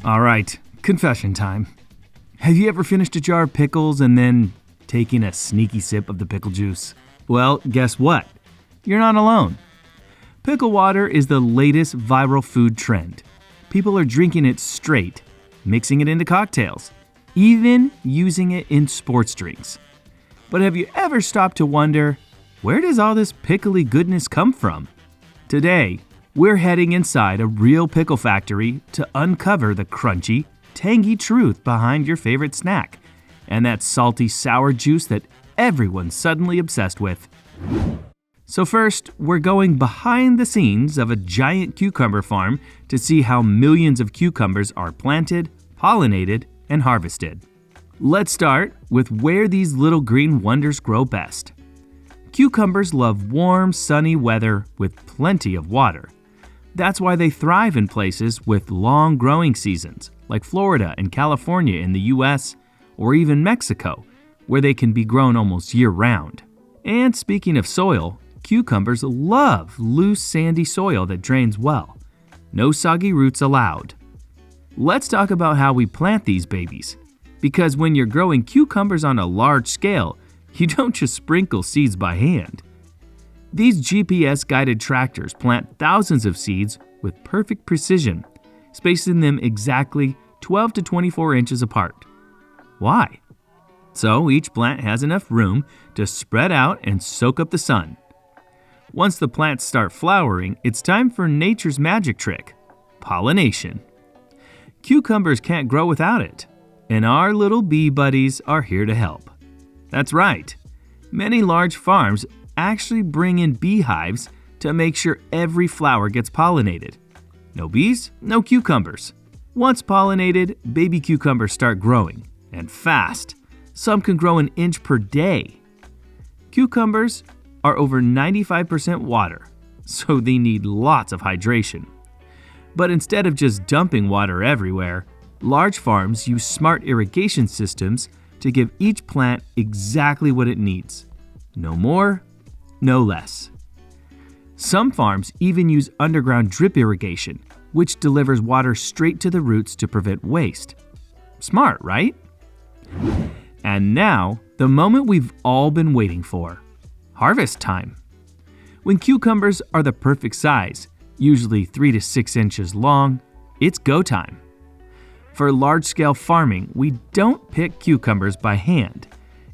All right, confession time. Have you ever finished a jar of pickles and then taken a sneaky sip of the pickle juice? Well, guess what? You're not alone. Pickle water is the latest viral food trend. People are drinking it straight, mixing it into cocktails, even using it in sports drinks. But have you ever stopped to wonder, where does all this pickly goodness come from? Today, we're heading inside a real pickle factory to uncover the crunchy, tangy truth behind your favorite snack and that salty, sour juice that everyone's suddenly obsessed with. So first, we're going behind the scenes of a giant cucumber farm to see how millions of cucumbers are planted, pollinated, and harvested. Let's start with where these little green wonders grow best. Cucumbers love warm, sunny weather with plenty of water. That's why they thrive in places with long growing seasons, like Florida and California in the US, or even Mexico, where they can be grown almost year-round. And speaking of soil, cucumbers love loose, sandy soil that drains well. No soggy roots allowed. Let's talk about how we plant these babies. Because when you're growing cucumbers on a large scale, you don't just sprinkle seeds by hand. These GPS-guided tractors plant thousands of seeds with perfect precision, spacing them exactly 12 to 24 inches apart. Why? So each plant has enough room to spread out and soak up the sun. Once the plants start flowering, it's time for nature's magic trick, pollination. Cucumbers can't grow without it, and our little bee buddies are here to help. That's right. Many large farms actually bring in beehives to make sure every flower gets pollinated. No bees, no cucumbers. Once pollinated, baby cucumbers start growing, and fast. Some can grow an inch per day. Cucumbers are over 95% water, so they need lots of hydration. But instead of just dumping water everywhere, large farms use smart irrigation systems to give each plant exactly what it needs. No more, no less. Some farms even use underground drip irrigation, which delivers water straight to the roots to prevent waste. Smart, right? And now, the moment we've all been waiting for. Harvest time. When cucumbers are the perfect size, usually 3 to 6 inches long, it's go time. For large-scale farming, we don't pick cucumbers by hand.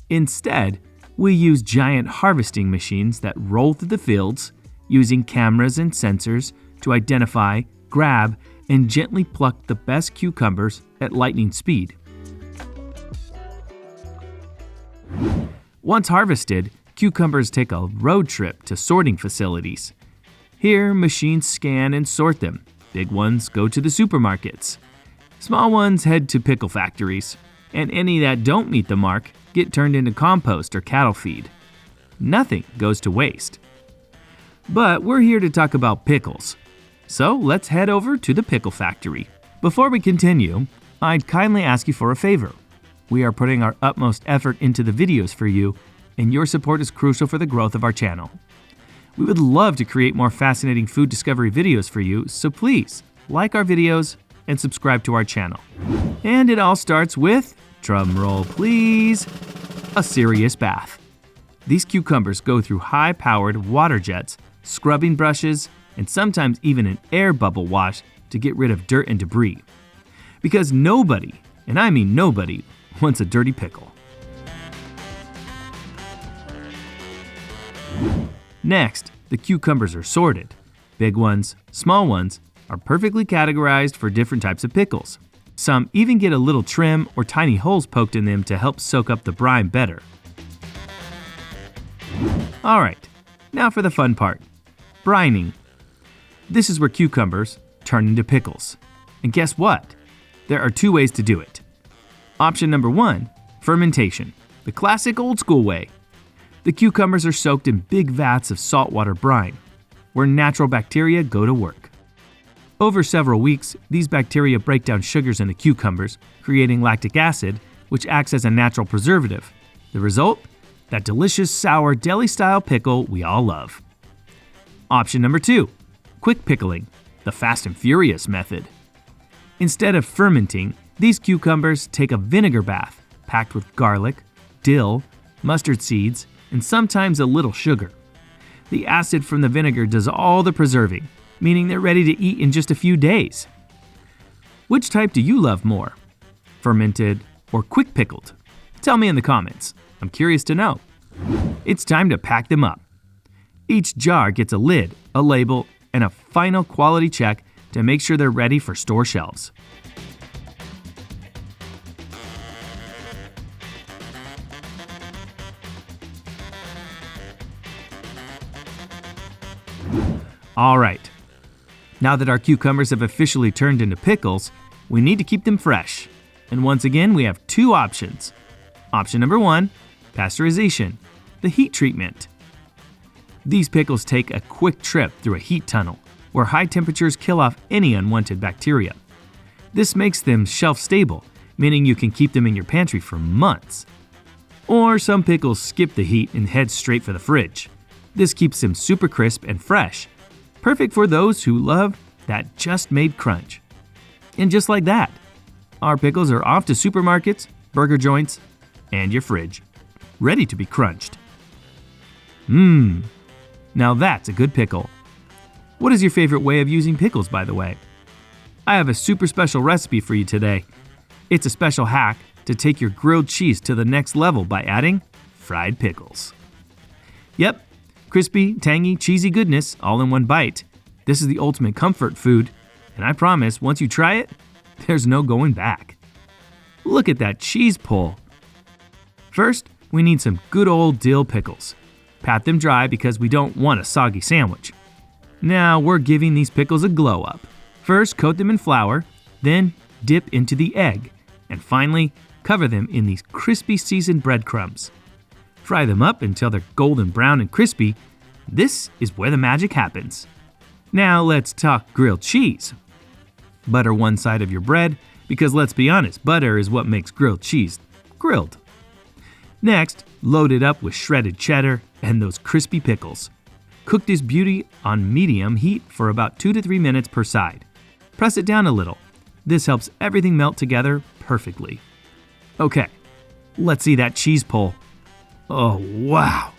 Instead, we use giant harvesting machines that roll through the fields, using cameras and sensors to identify, grab, and gently pluck the best cucumbers at lightning speed. Once harvested, cucumbers take a road trip to sorting facilities. Here, machines scan and sort them. Big ones go to the supermarkets. Small ones head to pickle factories, and any that don't meet the mark get turned into compost or cattle feed. Nothing goes to waste. But we're here to talk about pickles. So let's head over to the pickle factory. Before we continue, I'd kindly ask you for a favor. We are putting our utmost effort into the videos for you, and your support is crucial for the growth of our channel. We would love to create more fascinating food discovery videos for you, so please like our videos and subscribe to our channel. And it all starts with, drum roll please, a serious bath. These cucumbers go through high-powered water jets, scrubbing brushes, and sometimes even an air bubble wash to get rid of dirt and debris. Because nobody, and I mean nobody, wants a dirty pickle. Next, the cucumbers are sorted. Big ones, small ones, are perfectly categorized for different types of pickles. Some even get a little trim or tiny holes poked in them to help soak up the brine better. All right, now for the fun part, brining. This is where cucumbers turn into pickles. And guess what? There are 2 ways to do it. Option number 1, fermentation, the classic old school way. The cucumbers are soaked in big vats of saltwater brine, where natural bacteria go to work. Over several weeks, these bacteria break down sugars in the cucumbers, creating lactic acid, which acts as a natural preservative. The result? That delicious, sour, deli-style pickle we all love. Option number 2, quick pickling, the fast and furious method. Instead of fermenting, these cucumbers take a vinegar bath packed with garlic, dill, mustard seeds, and sometimes a little sugar. The acid from the vinegar does all the preserving, meaning they're ready to eat in just a few days. Which type do you love more? Fermented or quick pickled? Tell me in the comments. I'm curious to know. It's time to pack them up. Each jar gets a lid, a label, and a final quality check to make sure they're ready for store shelves. All right, now that our cucumbers have officially turned into pickles, we need to keep them fresh. And once again, we have two options. Option number 1, pasteurization, the heat treatment. These pickles take a quick trip through a heat tunnel where high temperatures kill off any unwanted bacteria. This makes them shelf-stable, meaning you can keep them in your pantry for months. Or some pickles skip the heat and head straight for the fridge. This keeps them super crisp and fresh, perfect for those who love that just-made crunch. And just like that, our pickles are off to supermarkets, burger joints, and your fridge, ready to be crunched. Now that's a good pickle. What is your favorite way of using pickles, by the way? I have a super special recipe for you today. It's a special hack to take your grilled cheese to the next level by adding fried pickles. Yep, crispy, tangy, cheesy goodness all in one bite. This is the ultimate comfort food, and I promise once you try it, there's no going back. Look at that cheese pull. First, we need some good old dill pickles. Pat them dry because we don't want a soggy sandwich. Now we're giving these pickles a glow up. First, coat them in flour, then dip into the egg, and finally, cover them in these crispy seasoned breadcrumbs. Fry them up until they're golden brown and crispy. This is where the magic happens. Now let's talk grilled cheese. Butter one side of your bread, because let's be honest, butter is what makes grilled cheese grilled. Next, load it up with shredded cheddar and those crispy pickles. Cook this beauty on medium heat for about 2 to 3 minutes per side. Press it down a little. This helps everything melt together perfectly. Okay, let's see that cheese pull. Oh wow,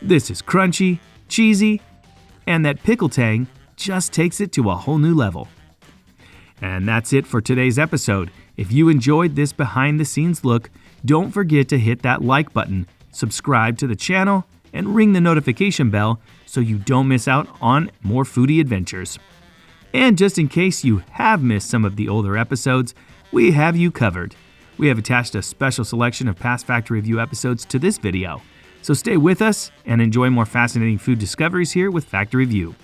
this is crunchy, cheesy, and that pickle tang just takes it to a whole new level. And that's it for today's episode. If you enjoyed this behind the scenes look, don't forget to hit that like button, subscribe to the channel, and ring the notification bell so you don't miss out on more foodie adventures. And just in case you have missed some of the older episodes, we have you covered. We have attached a special selection of past Factory Review episodes to this video. So stay with us and enjoy more fascinating food discoveries here with Factory Review.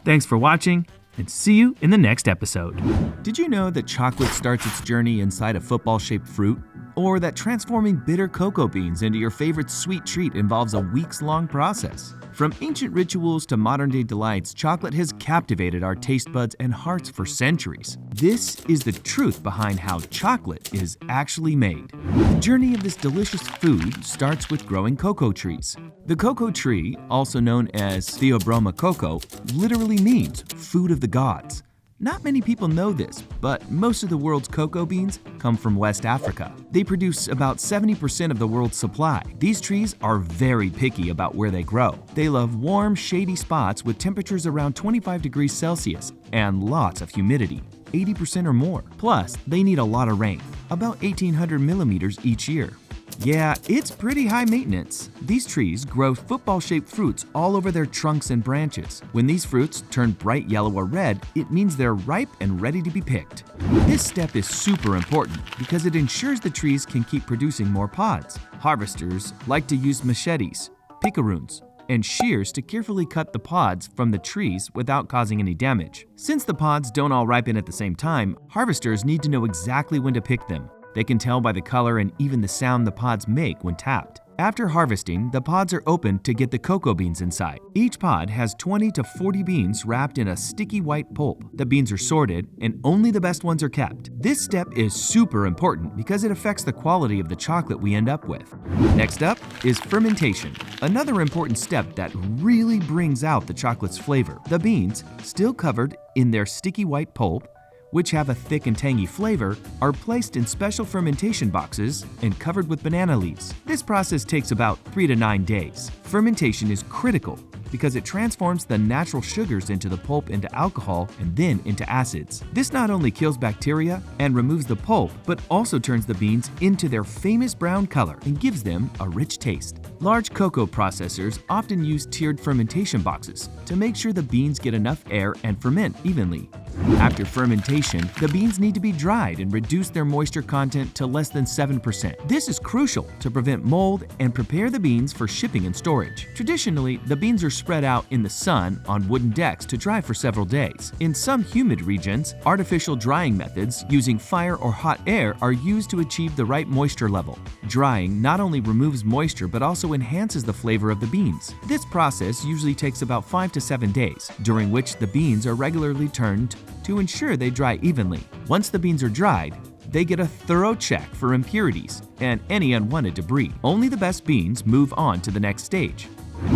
Thanks for watching, and see you in the next episode. Did you know that chocolate starts its journey inside a football-shaped fruit? Or that transforming bitter cocoa beans into your favorite sweet treat involves a weeks-long process? From ancient rituals to modern-day delights, chocolate has captivated our taste buds and hearts for centuries. This is the truth behind how chocolate is actually made. The journey of this delicious food starts with growing cocoa trees. The cocoa tree, also known as Theobroma cocoa, literally means food of the gods. Not many people know this, but most of the world's cocoa beans come from West Africa. They produce about 70% of the world's supply. These trees are very picky about where they grow. They love warm, shady spots with temperatures around 25 degrees Celsius and lots of humidity, 80% or more. Plus, they need a lot of rain, about 1,800 millimeters each year. Yeah, it's pretty high maintenance. These trees grow football-shaped fruits all over their trunks and branches. When these fruits turn bright yellow or red, it means they're ripe and ready to be picked. This step is super important because it ensures the trees can keep producing more pods. Harvesters like to use machetes, picaroons, and shears to carefully cut the pods from the trees without causing any damage. Since the pods don't all ripen at the same time, harvesters need to know exactly when to pick them. They can tell by the color and even the sound the pods make when tapped. After harvesting, the pods are opened to get the cocoa beans inside. Each pod has 20 to 40 beans wrapped in a sticky white pulp. The beans are sorted, and only the best ones are kept. This step is super important because it affects the quality of the chocolate we end up with. Next up is fermentation, another important step that really brings out the chocolate's flavor. The beans, still covered in their sticky white pulp, which have a thick and tangy flavor, are placed in special fermentation boxes and covered with banana leaves. This process takes about 3 to 9 days. Fermentation is critical because it transforms the natural sugars into the pulp into alcohol and then into acids. This not only kills bacteria and removes the pulp, but also turns the beans into their famous brown color and gives them a rich taste. Large cocoa processors often use tiered fermentation boxes to make sure the beans get enough air and ferment evenly. After fermentation, the beans need to be dried and reduce their moisture content to less than 7%. This is crucial to prevent mold and prepare the beans for shipping and storage. Traditionally, the beans are spread out in the sun on wooden decks to dry for several days. In some humid regions, artificial drying methods using fire or hot air are used to achieve the right moisture level. Drying not only removes moisture but also enhances the flavor of the beans. This process usually takes about 5 to 7 days, during which the beans are regularly turned to ensure they dry evenly. Once the beans are dried, they get a thorough check for impurities and any unwanted debris. Only the best beans move on to the next stage.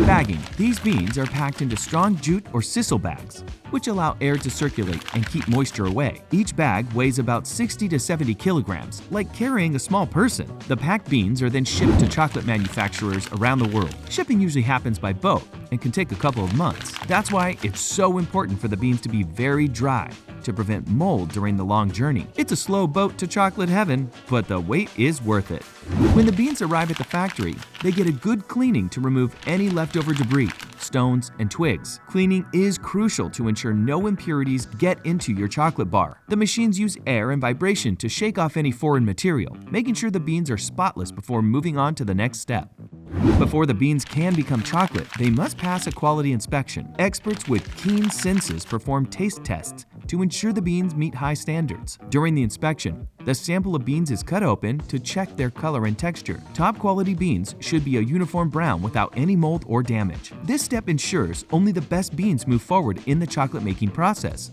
Bagging. These beans are packed into strong jute or sisal bags, which allow air to circulate and keep moisture away. Each bag weighs about 60 to 70 kilograms, like carrying a small person. The packed beans are then shipped to chocolate manufacturers around the world. Shipping usually happens by boat and can take a couple of months. That's why it's so important for the beans to be very dry to prevent mold during the long journey. It's a slow boat to chocolate heaven, but the wait is worth it. When the beans arrive at the factory, they get a good cleaning to remove any leftover debris, stones, and twigs. Cleaning is crucial to ensure no impurities get into your chocolate bar. The machines use air and vibration to shake off any foreign material, making sure the beans are spotless before moving on to the next step. Before the beans can become chocolate, they must pass a quality inspection. Experts with keen senses perform taste tests to ensure the beans meet high standards. During the inspection, the sample of beans is cut open to check their color and texture. Top quality beans should be a uniform brown without any mold or damage. This step ensures only the best beans move forward in the chocolate making process.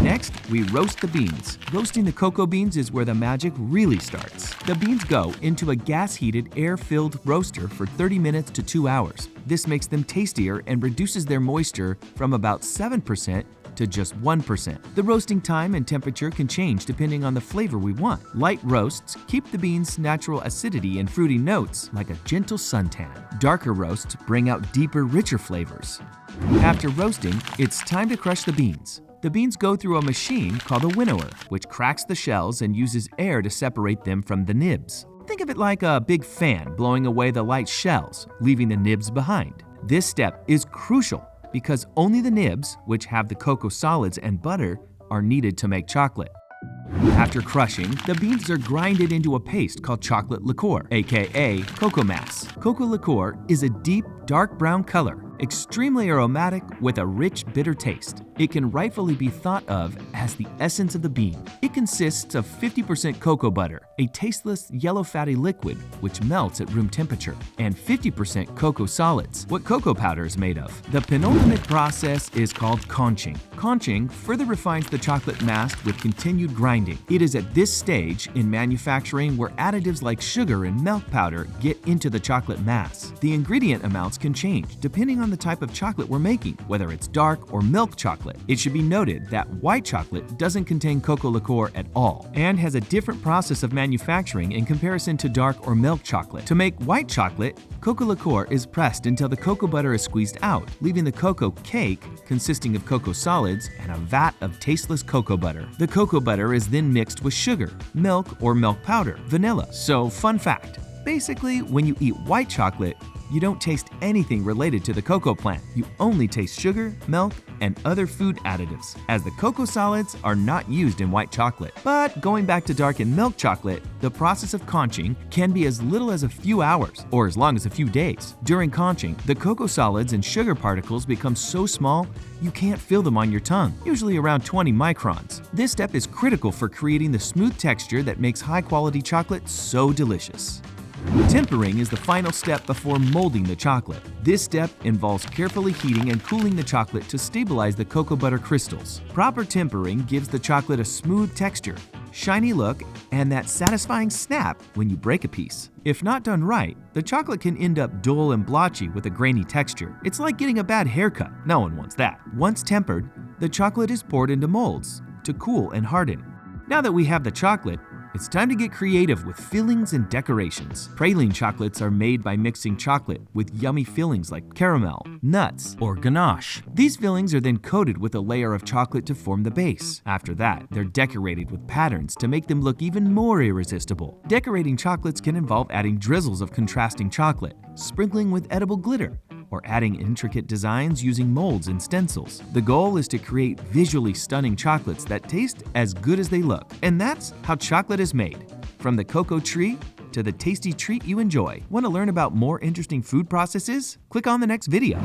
Next, we roast the beans. Roasting the cocoa beans is where the magic really starts. The beans go into a gas-heated, air-filled roaster for 30 minutes to 2 hours. This makes them tastier and reduces their moisture from about 7% to just 1%. The roasting time and temperature can change depending on the flavor we want. Light roasts keep the beans' natural acidity and fruity notes like a gentle suntan. Darker roasts bring out deeper, richer flavors. After roasting, it's time to crush the beans. The beans go through a machine called a winnower, which cracks the shells and uses air to separate them from the nibs. Think of it like a big fan blowing away the light shells, leaving the nibs behind. This step is crucial because only the nibs, which have the cocoa solids and butter, are needed to make chocolate. After crushing, the beans are grinded into a paste called chocolate liqueur, aka cocoa mass. Cocoa liqueur is a deep, dark brown color, extremely aromatic with a rich, bitter taste. It can rightfully be thought of as the essence of the bean. It consists of 50% cocoa butter, a tasteless yellow fatty liquid which melts at room temperature, and 50% cocoa solids, what cocoa powder is made of. The penultimate process is called conching. Conching further refines the chocolate mass with continued grinding. It is at this stage in manufacturing where additives like sugar and milk powder get into the chocolate mass. The ingredient amounts can change depending on the type of chocolate we're making, whether it's dark or milk chocolate. It should be noted that white chocolate doesn't contain cocoa liqueur at all and has a different process of manufacturing in comparison to dark or milk chocolate. To make white chocolate, cocoa liqueur is pressed until the cocoa butter is squeezed out, leaving the cocoa cake consisting of cocoa solids and a vat of tasteless cocoa butter. The cocoa butter is then mixed with sugar, milk or milk powder, vanilla. So, fun fact, basically when you eat white chocolate, you don't taste anything related to the cocoa plant. You only taste sugar, milk, and other food additives, as the cocoa solids are not used in white chocolate. But going back to dark and milk chocolate, the process of conching can be as little as a few hours or as long as a few days. During conching, the cocoa solids and sugar particles become so small you can't feel them on your tongue, usually around 20 microns. This step is critical for creating the smooth texture that makes high-quality chocolate so delicious. Tempering is the final step before molding the chocolate. This step involves carefully heating and cooling the chocolate to stabilize the cocoa butter crystals. Proper tempering gives the chocolate a smooth texture, shiny look, and that satisfying snap when you break a piece. If not done right, the chocolate can end up dull and blotchy with a grainy texture. It's like getting a bad haircut. No one wants that. Once tempered, the chocolate is poured into molds to cool and harden. Now that we have the chocolate, it's time to get creative with fillings and decorations. Praline chocolates are made by mixing chocolate with yummy fillings like caramel, nuts, or ganache. These fillings are then coated with a layer of chocolate to form the base. After that, they're decorated with patterns to make them look even more irresistible. Decorating chocolates can involve adding drizzles of contrasting chocolate, sprinkling with edible glitter, or adding intricate designs using molds and stencils. The goal is to create visually stunning chocolates that taste as good as they look. And that's how chocolate is made, from the cocoa tree to the tasty treat you enjoy. Want to learn about more interesting food processes? Click on the next video.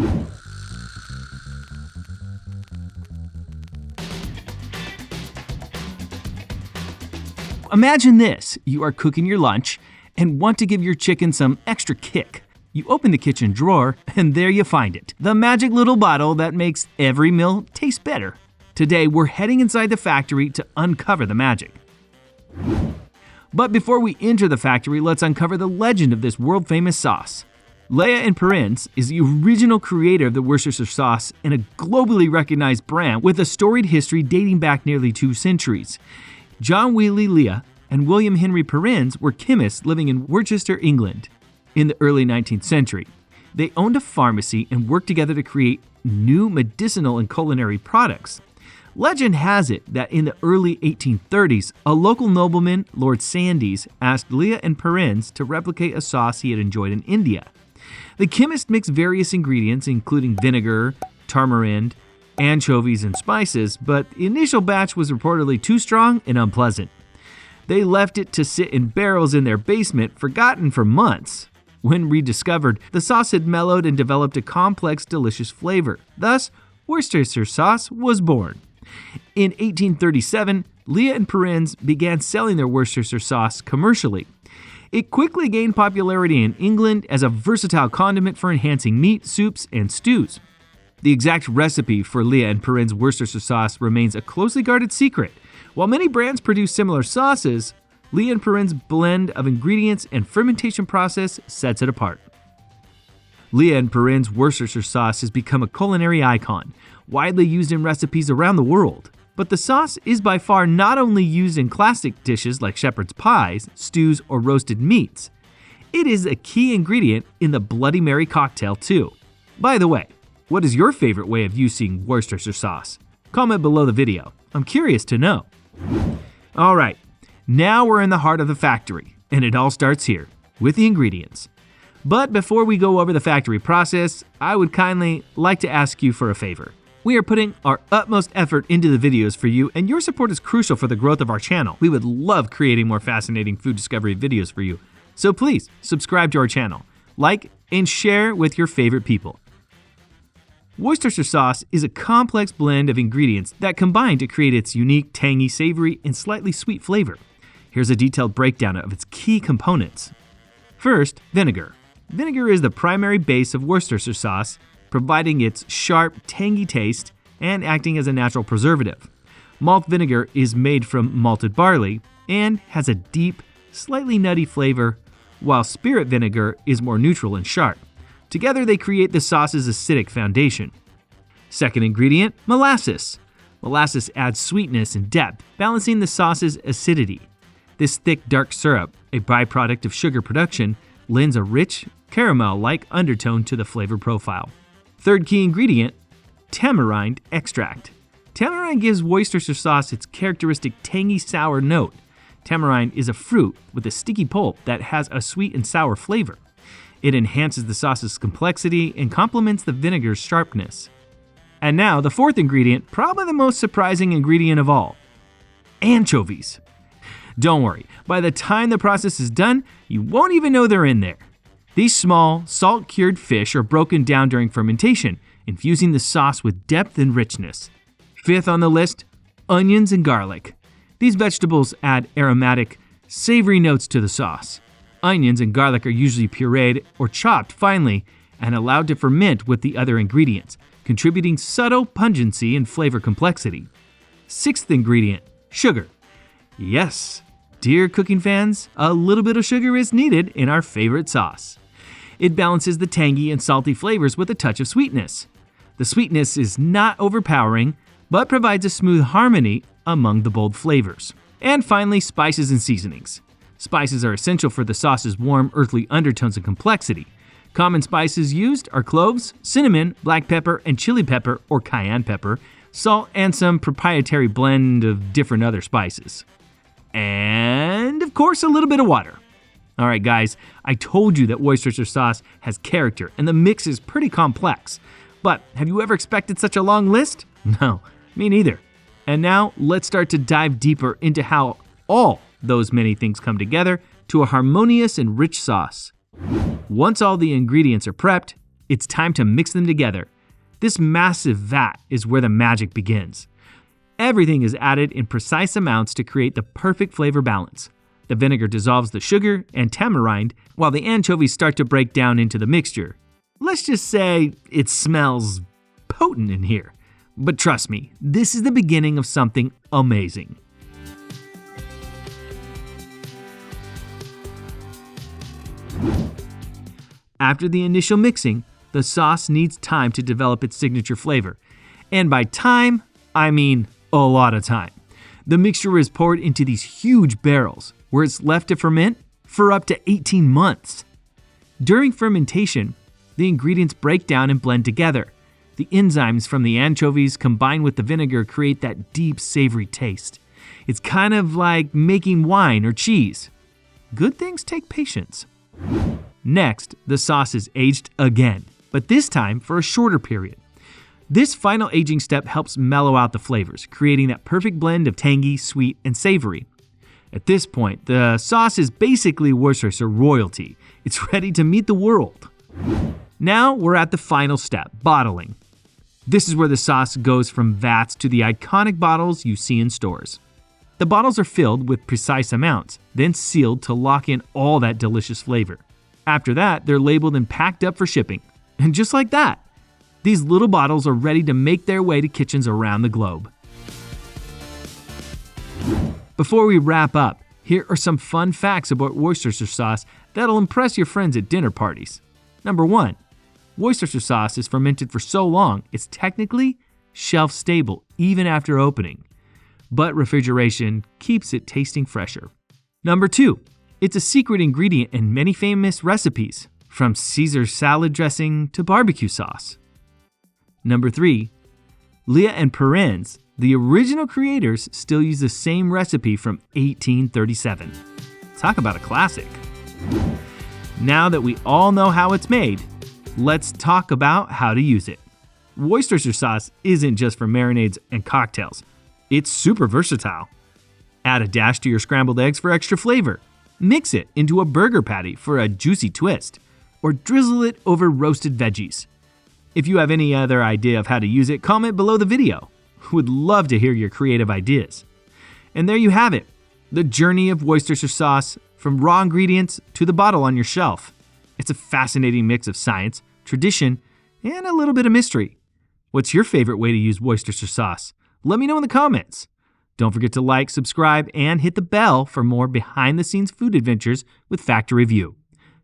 Imagine this: you are cooking your lunch and want to give your chicken some extra kick. You open the kitchen drawer, and there you find it, the magic little bottle that makes every meal taste better. Today, we're heading inside the factory to uncover the magic. But before we enter the factory, let's uncover the legend of this world-famous sauce. Leah & Perrins is the original creator of the Worcestershire sauce and a globally recognized brand with a storied history dating back nearly 2 centuries. John Wheatley Leah and William Henry Perrins were chemists living in Worcester, England. In the early 19th century, they owned a pharmacy and worked together to create new medicinal and culinary products. Legend has it that in the early 1830s, a local nobleman, Lord Sandys, asked Leah and Perrins to replicate a sauce he had enjoyed in India. The chemist mixed various ingredients, including vinegar, tamarind, anchovies, and spices, but the initial batch was reportedly too strong and unpleasant. They left it to sit in barrels in their basement, forgotten for months. When rediscovered, the sauce had mellowed and developed a complex, delicious flavor. Thus, Worcestershire sauce was born. In 1837, Leah and Perrins began selling their Worcestershire sauce commercially. It quickly gained popularity in England as a versatile condiment for enhancing meat, soups, and stews. The exact recipe for Leah and Perrins' Worcestershire sauce remains a closely guarded secret. While many brands produce similar sauces, Leah and Perrins' blend of ingredients and fermentation process sets it apart. Leah and Perrins' Worcestershire sauce has become a culinary icon, widely used in recipes around the world. But the sauce is by far not only used in classic dishes like shepherd's pies, stews, or roasted meats. It is a key ingredient in the Bloody Mary cocktail too. By the way, what is your favorite way of using Worcestershire sauce? Comment below the video. I'm curious to know. All right. Now we're in the heart of the factory, and it all starts here, with the ingredients. But before we go over the factory process, I would kindly like to ask you for a favor. We are putting our utmost effort into the videos for you, and your support is crucial for the growth of our channel. We would love creating more fascinating food discovery videos for you. So please, subscribe to our channel, like, and share with your favorite people. Worcestershire sauce is a complex blend of ingredients that combine to create its unique, tangy, savory, and slightly sweet flavor. Here's a detailed breakdown of its key components. First, vinegar. Vinegar is the primary base of Worcestershire sauce, providing its sharp, tangy taste and acting as a natural preservative. Malt vinegar is made from malted barley and has a deep, slightly nutty flavor, while spirit vinegar is more neutral and sharp. Together, they create the sauce's acidic foundation. Second ingredient, molasses. Molasses adds sweetness and depth, balancing the sauce's acidity. This thick, dark syrup, a byproduct of sugar production, lends a rich, caramel-like undertone to the flavor profile. Third key ingredient, tamarind extract. Tamarind gives Worcestershire sauce its characteristic tangy, sour note. Tamarind is a fruit with a sticky pulp that has a sweet and sour flavor. It enhances the sauce's complexity and complements the vinegar's sharpness. And now, the fourth ingredient, probably the most surprising ingredient of all, anchovies. Don't worry, by the time the process is done, you won't even know they're in there. These small, salt-cured fish are broken down during fermentation, infusing the sauce with depth and richness. Fifth on the list, onions and garlic. These vegetables add aromatic, savory notes to the sauce. Onions and garlic are usually pureed or chopped finely and allowed to ferment with the other ingredients, contributing subtle pungency and flavor complexity. Sixth ingredient, sugar. Yes, dear cooking fans, a little bit of sugar is needed in our favorite sauce. It balances the tangy and salty flavors with a touch of sweetness. The sweetness is not overpowering, but provides a smooth harmony among the bold flavors. And finally, spices and seasonings. Spices are essential for the sauce's warm, earthly undertones and complexity. Common spices used are cloves, cinnamon, black pepper, and chili pepper or cayenne pepper, salt, and some proprietary blend of different other spices. And, of course, a little bit of water. All right, guys, I told you that Worcestershire sauce has character, and the mix is pretty complex. But have you ever expected such a long list? No, me neither. And now, let's start to dive deeper into how all those many things come together to a harmonious and rich sauce. Once all the ingredients are prepped, it's time to mix them together. This massive vat is where the magic begins. Everything is added in precise amounts to create the perfect flavor balance. The vinegar dissolves the sugar and tamarind, while the anchovies start to break down into the mixture. Let's just say it smells potent in here. But trust me, this is the beginning of something amazing. After the initial mixing, the sauce needs time to develop its signature flavor. And by time, I mean a lot of time. The mixture is poured into these huge barrels, where it's left to ferment for up to 18 months. During fermentation, the ingredients break down and blend together. The enzymes from the anchovies combined with the vinegar create that deep, savory taste. It's kind of like making wine or cheese. Good things take patience. Next, the sauce is aged again, but this time for a shorter period. This final aging step helps mellow out the flavors, creating that perfect blend of tangy, sweet, and savory. At this point, the sauce is basically Worcestershire royalty. It's ready to meet the world. Now we're at the final step, bottling. This is where the sauce goes from vats to the iconic bottles you see in stores. The bottles are filled with precise amounts, then sealed to lock in all that delicious flavor. After that, they're labeled and packed up for shipping. And just like that, these little bottles are ready to make their way to kitchens around the globe. Before we wrap up, here are some fun facts about Worcestershire sauce that'll impress your friends at dinner parties. Number 1, Worcestershire sauce is fermented for so long, it's technically shelf stable even after opening. But refrigeration keeps it tasting fresher. Number 2, it's a secret ingredient in many famous recipes, from Caesar salad dressing to barbecue sauce. Number 3, Leah and Perrins, the original creators, still use the same recipe from 1837. Talk about a classic. Now that we all know how it's made, let's talk about how to use it. Worcestershire sauce isn't just for marinades and cocktails. It's super versatile. Add a dash to your scrambled eggs for extra flavor. Mix it into a burger patty for a juicy twist, or drizzle it over roasted veggies. If you have any other idea of how to use it, comment below the video. Would love to hear your creative ideas. And there you have it, the journey of Worcestershire sauce, from raw ingredients to the bottle on your shelf. It's a fascinating mix of science, tradition, and a little bit of mystery. What's your favorite way to use Worcestershire sauce? Let me know in the comments. Don't forget to like, subscribe, and hit the bell for more behind-the-scenes food adventures with Factor Review.